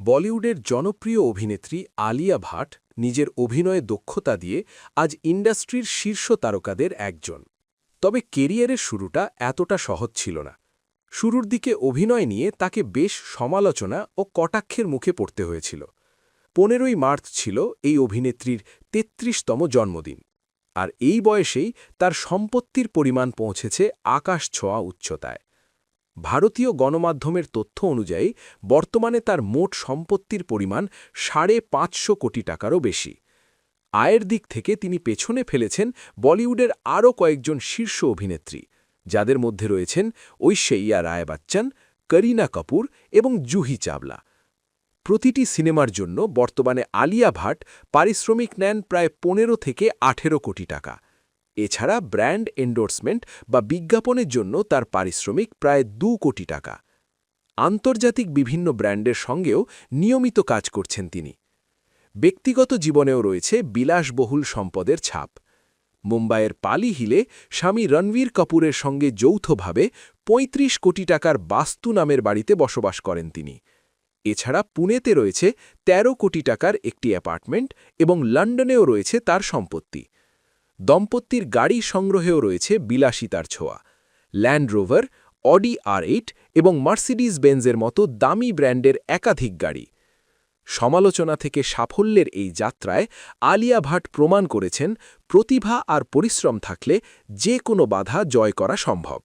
বলিউডের জনপ্রিয় অভিনেত্রী আলিয়া ভাট নিজের অভিনয়ে দক্ষতা দিয়ে আজ ইন্ডাস্ট্রির শীর্ষ তারকাদের একজন। তবে কেরিয়ারের শুরুটা এতটা সহজ ছিল না। শুরুর দিকে অভিনয় নিয়ে তাকে বেশ সমালোচনা ও কটাক্ষের মুখে পড়তে হয়েছিল। 15ই মার্চ ছিল এই অভিনেত্রীর ৩৩তম জন্মদিন, আর এই বয়সেই তার সম্পত্তির পরিমাণ পৌঁছেছে আকাশ ছোঁয়া উচ্চতায়। ভারতীয় গণমাধ্যমের তথ্য অনুযায়ী বর্তমানে তার মোট সম্পত্তির পরিমাণ ৫৫০ কোটি টাকারও বেশি। আয়ের দিক থেকে তিনি পেছনে ফেলেছেন বলিউডের আরও কয়েকজন শীর্ষ অভিনেত্রী, যাদের মধ্যে রয়েছেন ঐশ্বরিয়া রায় বচ্চন, করিনা কাপুর এবং জুহি চাওলা। প্রতিটি সিনেমার জন্য বর্তমানে আলিয়া ভাট পারিশ্রমিক নেন প্রায় ১৫ থেকে ১৮ কোটি টাকা। এছাড়া ব্র্যান্ড এন্ডোর্সমেন্ট বা বিজ্ঞাপনের জন্য তার পারিশ্রমিক প্রায় ২ কোটি টাকা। আন্তর্জাতিক বিভিন্ন ব্র্যান্ডের সঙ্গেও নিয়মিত কাজ করছেন তিনি। ব্যক্তিগত জীবনেও রয়েছে বিলাসবহুল সম্পদের ছাপ। মুম্বাইয়ের পালি হিলে স্বামী রণবীর কাপুরের সঙ্গে যৌথভাবে ৩৫ কোটি টাকার বাস্তু নামের বাড়িতে বসবাস করেন তিনি। এছাড়া পুনেতে রয়েছে ১৩ কোটি টাকার একটি অ্যাপার্টমেন্ট এবং লন্ডনেও রয়েছে তার সম্পত্তি। দম্পতির গাড়ি সংগ্রহেও রয়েছে বিলাসিতার ছোঁয়া। ল্যান্ড রোভার, অডি R8 এবং মার্সিডিজ বেঞ্জের মতো দামি ব্র্যান্ডের একাধিক গাড়ি। সমালোচনা থেকে সাফল্যের এই যাত্রায় আলিয়া ভাট প্রমাণ করেছেন, প্রতিভা আর পরিশ্রম থাকলে যে কোনো বাধা জয় করা সম্ভব।